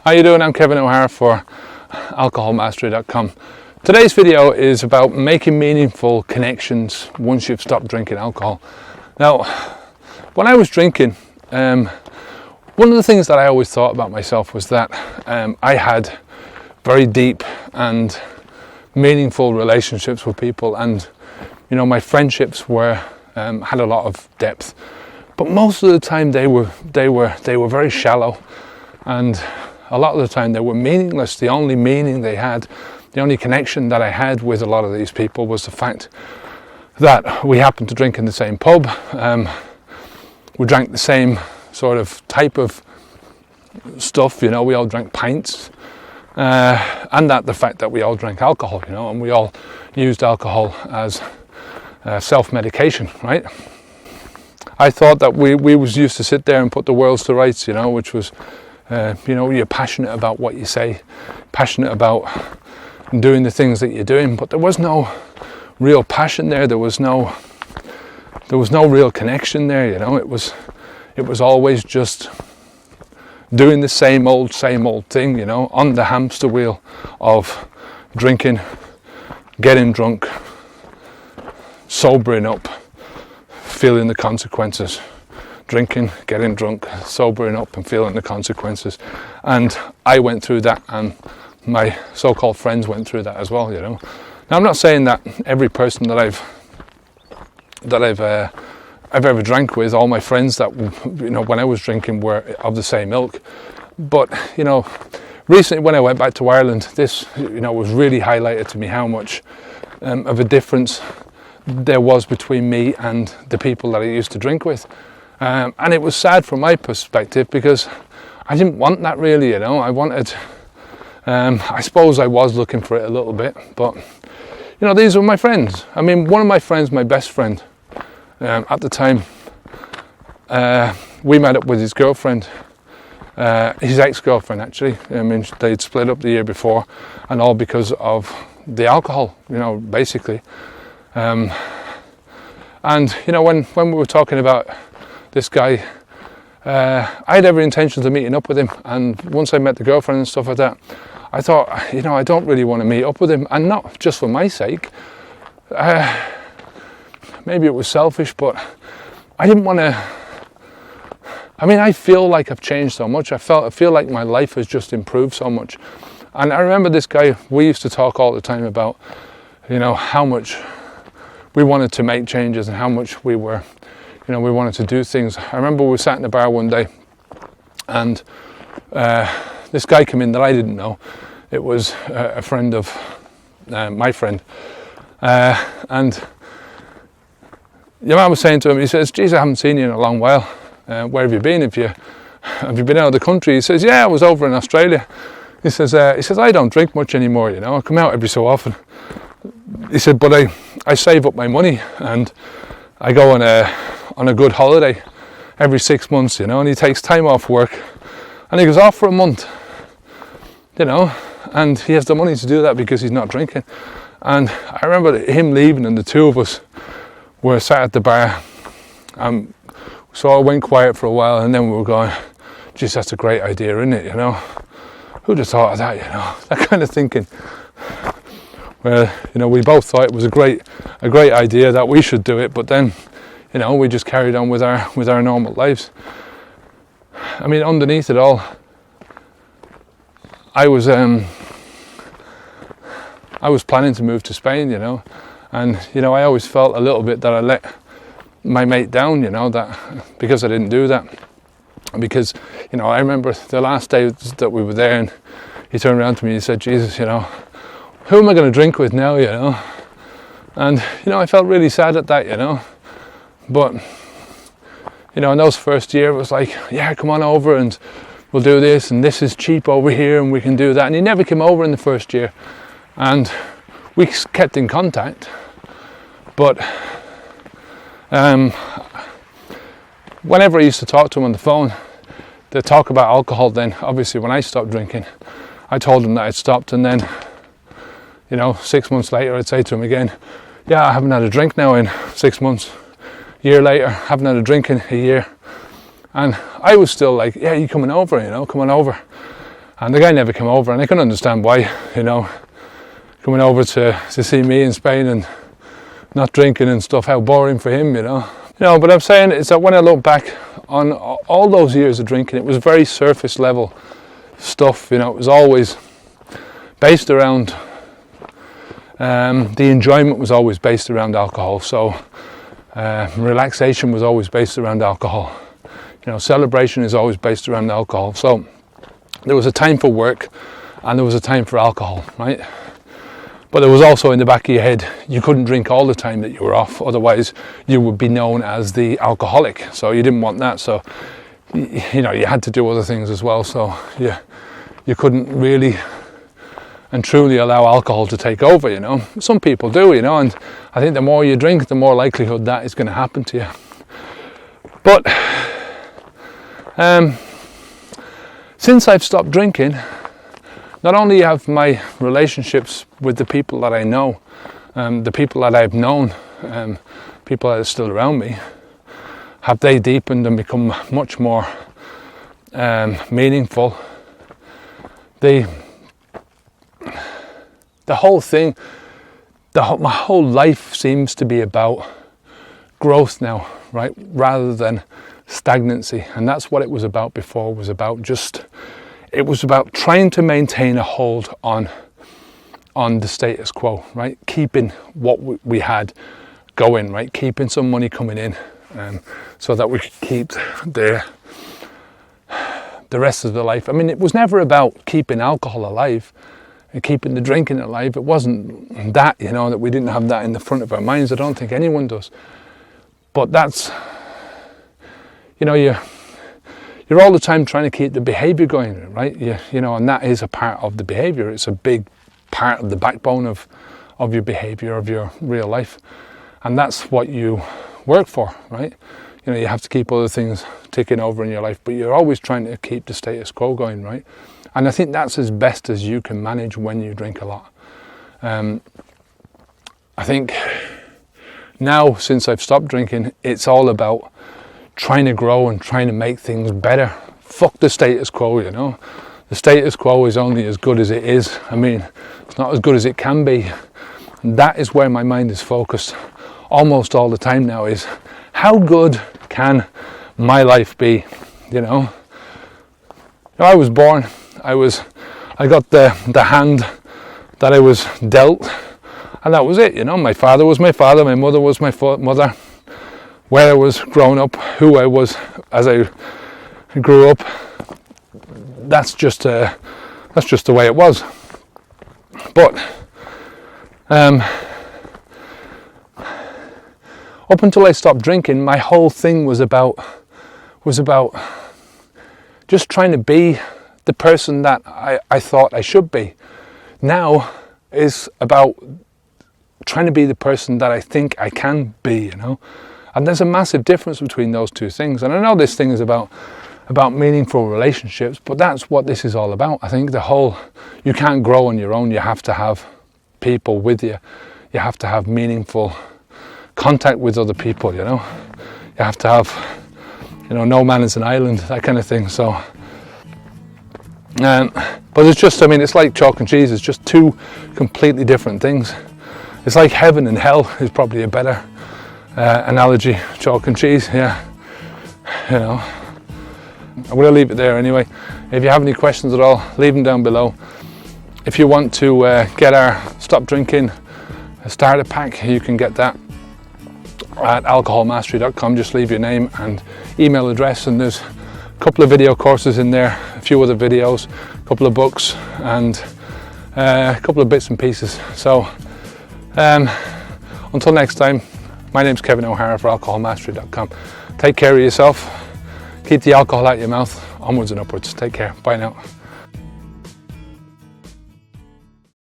How you doing? I'm Kevin O'Hara for alcoholmastery.com. Today's video is about making meaningful connections once you've stopped drinking alcohol. Now, when I was drinking, one of the things that I always thought about myself was that I had very deep and meaningful relationships with people, and my friendships were had a lot of depth. But most of the time they were very shallow, and a lot of the time they were meaningless. The only meaning they had, the only connection that I had with a lot of these people was the fact that we happened to drink in the same pub. We drank the same sort of type of stuff, we all drank pints. And that the fact that we all drank alcohol, and we all used alcohol as self-medication, right? I thought that we was used to sit there and put the world to rights, which was, you're passionate about what you say, passionate about doing the things that you're doing, but there was no real passion there. There was no real connection there, It was always just doing the same old thing, on the hamster wheel of drinking, getting drunk, sobering up, feeling the consequences, drinking, getting drunk, sobering up and feeling the consequences. And I went through that, and my so-called friends went through that as well, Now, I'm not saying that every person that I've ever drank with, all my friends that when I was drinking were of the same ilk. But recently when I went back to Ireland, this was really highlighted to me how much of a difference there was between me and the people that I used to drink with, and it was sad from my perspective because I didn't want that really. I wanted, I suppose I was looking for it a little bit, but these were my friends. I mean, one of my friends, my best friend, at the time, we met up with his girlfriend, his ex-girlfriend actually. I mean, they'd split up the year before, and all because of the alcohol, basically. And when we were talking about this guy, I had every intention of meeting up with him, and once I met the girlfriend and stuff like that, I thought, I don't really want to meet up with him, and not just for my sake. Maybe it was selfish, but I didn't want to. I mean, I feel like I've changed so much. I feel like my life has just improved so much. And I remember this guy, we used to talk all the time about, how much we wanted to make changes and how much we were, we wanted to do things. I remember we sat in a bar one day, and this guy came in that I didn't know. It was a friend of my friend, and your man was saying to him, he says, "Geez, I haven't seen you in a long while. Where have you been? Have you been out of the country?" He says, "Yeah, I was over in Australia." He says, "I don't drink much anymore. I come out every so often." He said, "But I save up my money and I go on a good holiday every 6 months, And he takes time off work and he goes off for a month, and he has the money to do that because he's not drinking." And I remember him leaving, and the two of us were sat at the bar, so I went quiet for a while, and then we were going, "Geez, that's a great idea, isn't it? Who'd have thought of that? That kind of thinking." Where we both thought it was a great idea that we should do it, but then we just carried on with our normal lives. I mean, underneath it all, I was planning to move to Spain, and I always felt a little bit that I let my mate down, that because I didn't do that. Because I remember the last day that we were there, and he turned around to me and he said, "Jesus, who am I going to drink with now?" And I felt really sad at that, But in those first year, it was like, "Yeah, come on over and we'll do this, and this is cheap over here, and we can do that." And he never came over in the first year, and we kept in contact. But whenever I used to talk to him on the phone, to talk about alcohol, then obviously when I stopped drinking, I told him that I'd stopped, and then 6 months later I'd say to him again, "Yeah, I haven't had a drink now in 6 months." A year later, haven't had a drink in a year, and I was still like, "Yeah, you coming over? Come on over." And the guy never came over, and I couldn't understand why, you know, coming over to see me in Spain and not drinking and stuff, how boring for him, you know. But I'm saying is that when I look back on all those years of drinking, it was very surface level stuff, you know. It was always based around, the enjoyment was always based around alcohol. So relaxation was always based around alcohol. You know, celebration is always based around alcohol. So there was a time for work and there was a time for alcohol, right? But there was also in the back of your head, you couldn't drink all the time that you were off, otherwise you would be known as the alcoholic. So you didn't want that. So, you know, you had to do other things as well. So you couldn't really and truly allow alcohol to take over, you know. Some people do, you know, and I think the more you drink, the more likelihood that is going to happen to you. But since I've stopped drinking, not only have my relationships with the people that I know, the people that I've known, people that are still around me, have they deepened and become much more meaningful. The whole thing, my whole life seems to be about growth now, right? Rather than stagnancy. And that's what it was about before. It was about trying to maintain a hold on the status quo, right? Keeping what we had going, right? Keeping some money coming in, so that we could keep the rest of the life. I mean, it was never about keeping alcohol alive and keeping the drinking alive. It wasn't that, you know, that we didn't have that in the front of our minds. I don't think anyone does. But that's, you know, you're all the time trying to keep the behavior going, right? You know, and that is a part of the behavior. It's a big part of the backbone of your behavior, of your real life. And that's what you work for, right? You know, you have to keep other things ticking over in your life, but you're always trying to keep the status quo going, right? And I think that's as best as you can manage when you drink a lot. I think now, since I've stopped drinking, it's all about trying to grow and trying to make things better. Fuck the status quo, you know. The status quo is only as good as it is. I mean, it's not as good as it can be. And that is where my mind is focused almost all the time now, is how good can my life be, you know. I was born, I got the hand that I was dealt, and that was it, you know. My father was my father, my mother was my mother. Where I was growing up, who I was as I grew up, that's just the way it was. But up until I stopped drinking, my whole thing was about just trying to be the person that I thought I should be. Now is about trying to be the person that I think I can be, you know. And there's a massive difference between those two things. And I know this thing is about meaningful relationships, but that's what this is all about. I think you can't grow on your own. You have to have people with you. You have to have meaningful contact with other people, you know. You have to have, you know, no man is an island, that kind of thing. So, but it's just, I mean, it's like chalk and cheese. It's just two completely different things. It's like heaven and hell is probably a better analogy. Chalk and cheese, yeah, you know. I'm going to leave it there anyway. If you have any questions at all, leave them down below. If you want to get our Stop Drinking starter pack, you can get that at alcoholmastery.com. Just leave your name and email address, and there's a couple of video courses in there, a few other videos, a couple of books, and a couple of bits and pieces. So until next time, my name's Kevin O'Hara for alcoholmastery.com. Take care of yourself. Keep the alcohol out of your mouth. Onwards and upwards. Take care. Bye now.